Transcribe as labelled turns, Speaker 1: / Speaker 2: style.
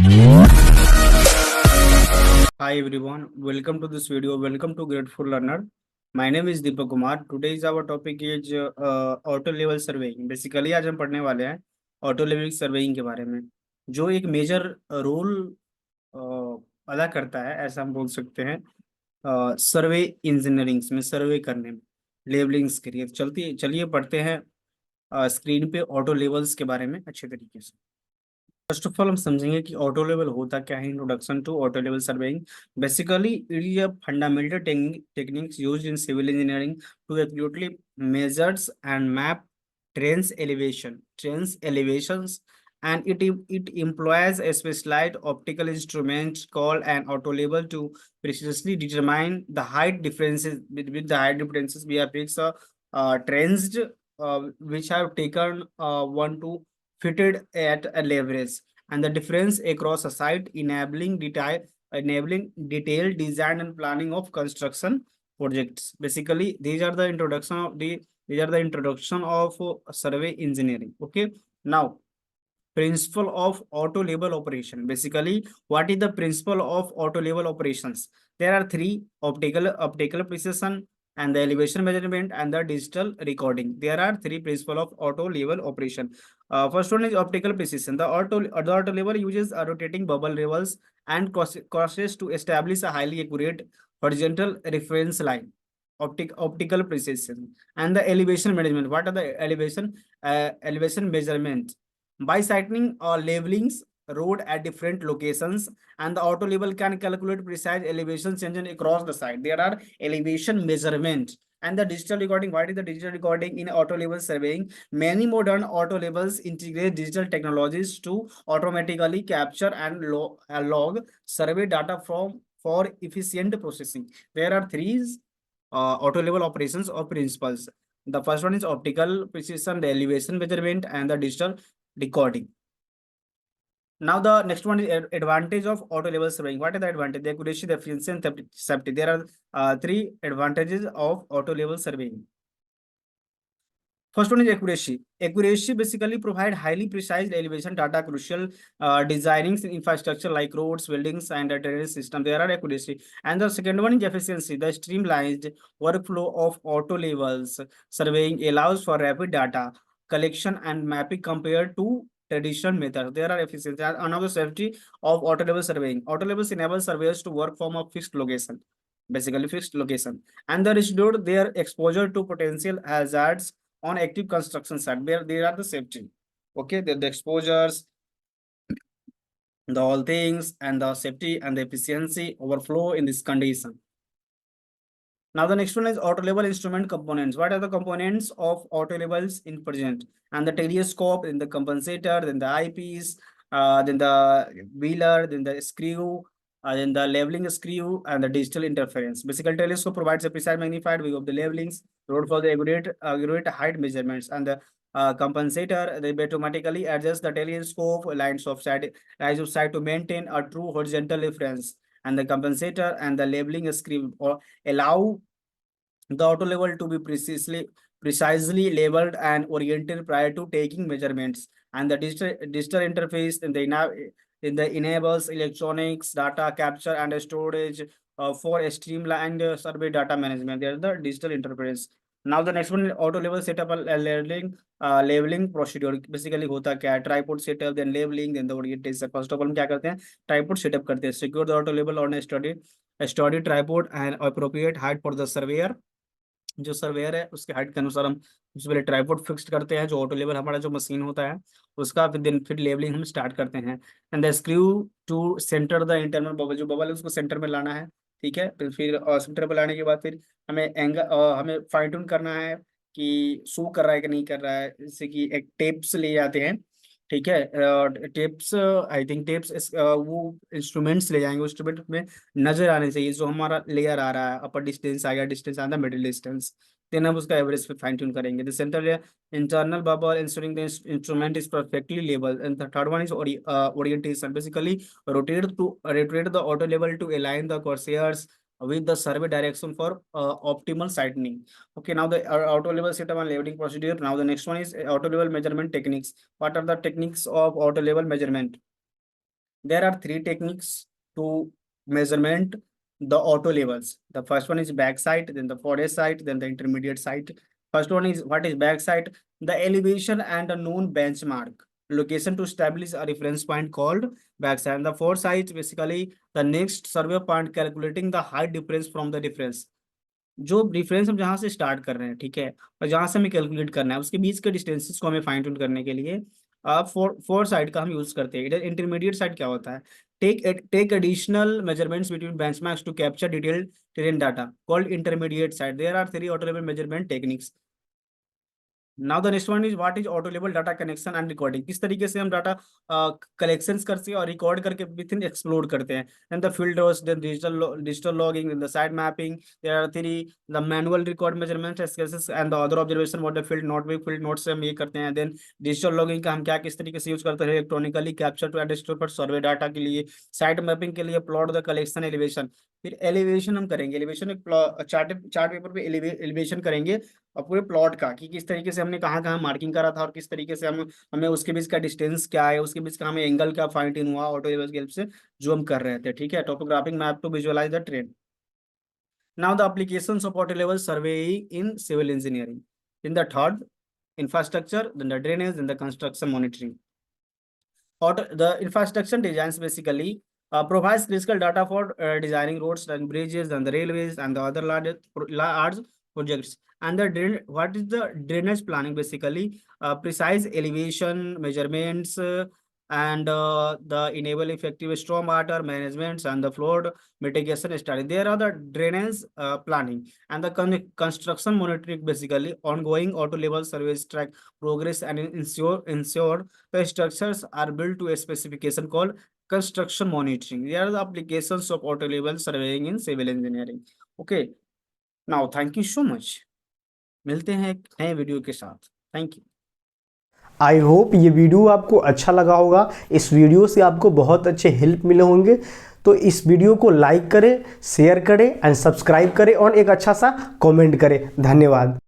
Speaker 1: Hi everyone, welcome to this video. Welcome to Grateful Learner. My name is Deepak Kumar. Today's our topic is auto level surveying. Basically आज हम पढ़ने वाले हैं auto level surveying के बारे में, जो एक मेजर रोल अदा करता है, ऐसा हम बोल सकते हैं सर्वे इंजीनियरिंग में, सर्वे करने में, लेबलिंग्स के लिए। चलिए पढ़ते हैं स्क्रीन पे ऑटो लेवल्स के बारे में अच्छे तरीके से। फर्स्ट ऑफ ऑल हम समझेंगे कि ऑटो लेवल होता क्या है। Introduction to auto level surveying. Basically it is a fundamental techniques used in civil engineering to accurately measures and map trains elevations, and it employs a specialized optical instrument called an auto level to precisely determine the height differences. With the height differences we have fixed trains which have taken one to fitted at a leverage, and the difference across a site, enabling detailed design and planning of construction projects. Basically these are the introduction of survey engineering. Okay, now principle of auto level operation. Basically what is the principle of auto level operations? There are three: optical precision, and the elevation measurement, and the digital recording. There are three principles of auto level operation. First one is optical precision. The auto level uses rotating bubble levels and crosses to establish a highly accurate horizontal reference line. Optical precision. And the elevation management. What are the elevation measurement? By signing or labelings road at different locations, and the auto level can calculate precise elevation changes across the site. There are elevation measurement. And the digital recording. What is the digital recording in auto level surveying? Many modern auto levels integrate digital technologies to automatically capture and log survey data for efficient processing. There are three auto level operations or principles. The first one is optical precision, the elevation measurement, and the digital recording. Now the next one is advantage of auto level surveying. What is the advantage? The accuracy, the efficiency, and safety. There are three advantages of auto level surveying. First one is accuracy. Accuracy basically provide highly precise elevation data crucial designing infrastructure like roads, buildings, and drainage system. There are accuracy. And the second one is efficiency. The streamlined workflow of auto levels surveying allows for rapid data collection and mapping compared to traditional methods. There are efficiency. And another safety of auto level surveying. Auto levels enable surveyors to work from a fixed location, basically fixed location, and they reduce their exposure to potential hazards on active construction site. There are the safety. Okay, the exposures, the all things, and the safety and the efficiency overflow in this condition. Now the next one is auto level instrument components. What are the components of auto levels in present? And the telescope, then the compensator, then the eyepiece, then the wheeler, then the screw, then the leveling screw, and the digital interference. Basically, telescope provides a precise magnified view of the levelings, road for the accurate height measurements, and the compensator, they automatically adjust the telescope lines of sight to maintain a true horizontal reference. And the compensator and the labeling screw or allow the auto level to be precisely labeled and oriented prior to taking measurements. And the digital interface in the enables electronics data capture and storage for a streamlined survey data management. There is the digital interface. Now the next one is auto level setup and labeling procedure. Basically होता क्या है? Tripod setup, then labeling, then the orientation. First of all हम क्या करते हैं? Tripod setup करते हैं. Secure the auto level on a study tripod and appropriate height for the surveyor. जो सर्वेयर है उसके हाइट के अनुसार हम सबसे पहले ट्राइपॉड फिक्स करते हैं, जो ऑटो लेवल हमारा जो मशीन होता है उसका, फिर लेवलिंग हम स्टार्ट करते हैं। And the screw to centre the internal bubble, जो बबल है उसको सेंटर में लाना है। ठीक है, फिर सेंटर में लाने के बाद फिर हमें हमें फाइन ट्यून करना है कि शो कर रहा है कि नहीं कर रहा है, जैसे कि एक टेप्स ले जाते हैं। ठीक है, टेप्स, आई थिंक टेप्स वो इंस्ट्रूमेंट्स ले जाएंगे, इंस्ट्रूमेंट में नजर आने चाहिए जो हमारा लेयर आ रहा है, अपर डिस्टेंस आ गया, डिस्टेंस आता है, मिडिल डिस्टेंस, देन हम उसका एवरेज पे फाइन ट्यून करेंगे। The centre internal bubble ensuring the instrument is perfectly labeled. And the third one is orientation. Basically rotate the auto level to align the crosshairs with the survey direction for optimal sightening. Okay, now the auto level setup and labeling procedure. Now the next one is auto level measurement techniques. What are the techniques of auto level measurement? There are three techniques to measurement the auto levels. The first one is back site, then the forest site, then the intermediate site. First one is what is back site? The elevation and a known benchmark location to establish a reference point called back site. And the foresight basically the next survey point calculating the height difference from the reference. जो difference हम जहाँ से start कर रहे हैं, ठीक है, और जहाँ से हमें कैलकुलेट करना है उसके बीच के डिस्टेंसेस को हमें फाइंड आउट करने के लिए फोर साइड का हम यूज करते हैं. इधर इंटरमीडिएट साइड क्या होता है? Take additional measurements between benchmarks to capture detailed terrain data called intermediate side. There are three auto level measurement techniques. Now the next one is what is auto level data connection and recording. किस तरीके से हम data collections करते हैं और record करके with in explore करते हैं. And the field rows, then digital logging, then the side mapping. There are three the manual record measurement scales and the other observation what the field note with field note से हम ये करते हैं. Then digital logging का हम क्या किस तरीके से यूज करते हैं electronically capture to and store पर सर्वे डाटा के लिए. साइड मैपिंग के लिए प्लॉट द कलेक्शन एलिवेशन. फिर एलिवेशन हम करेंगे. एलिवेशन एक चार्ट पेपर पे एलिवेशन करेंगे और पूरे प्लॉट का कि किस तरीके से हमने कहाँ कहाँ मार्किंग करा था और किस तरीके से हम हमें उसके बीच का डिस्टेंस क्या है, उसके बीच का हमें एंगल क्या फाइंड इन हुआ ऑटो लेवल की हेल्प से जो हम कर रहे थे. ठीक है, topographic map to visualise the terrain. Now the applications of auto level survey in civil engineering. In the third infrastructure, then the drainage, then the construction monitoring. The infrastructure designs basically provides critical data for designing roads and bridges and the railways and the other large projects. And the what is the drainage planning? Basically, precise elevation measurements and the enable effective stormwater management and the flood mitigation study. There are the drainage planning and the construction monitoring. Basically, ongoing auto level surveys track progress and ensure the structures are built to a specification called construction monitoring. They are the applications of auto level surveying in civil engineering. Okay, now thank you so much. मिलते हैं एक नए video के साथ. Thank you.
Speaker 2: I hope ये video आपको अच्छा लगा होगा. इस वीडियो से आपको बहुत अच्छे हेल्प मिले होंगे. तो इस वीडियो को लाइक करें, शेयर करें एंड सब्सक्राइब करें और एक अच्छा सा कमेंट करें. धन्यवाद.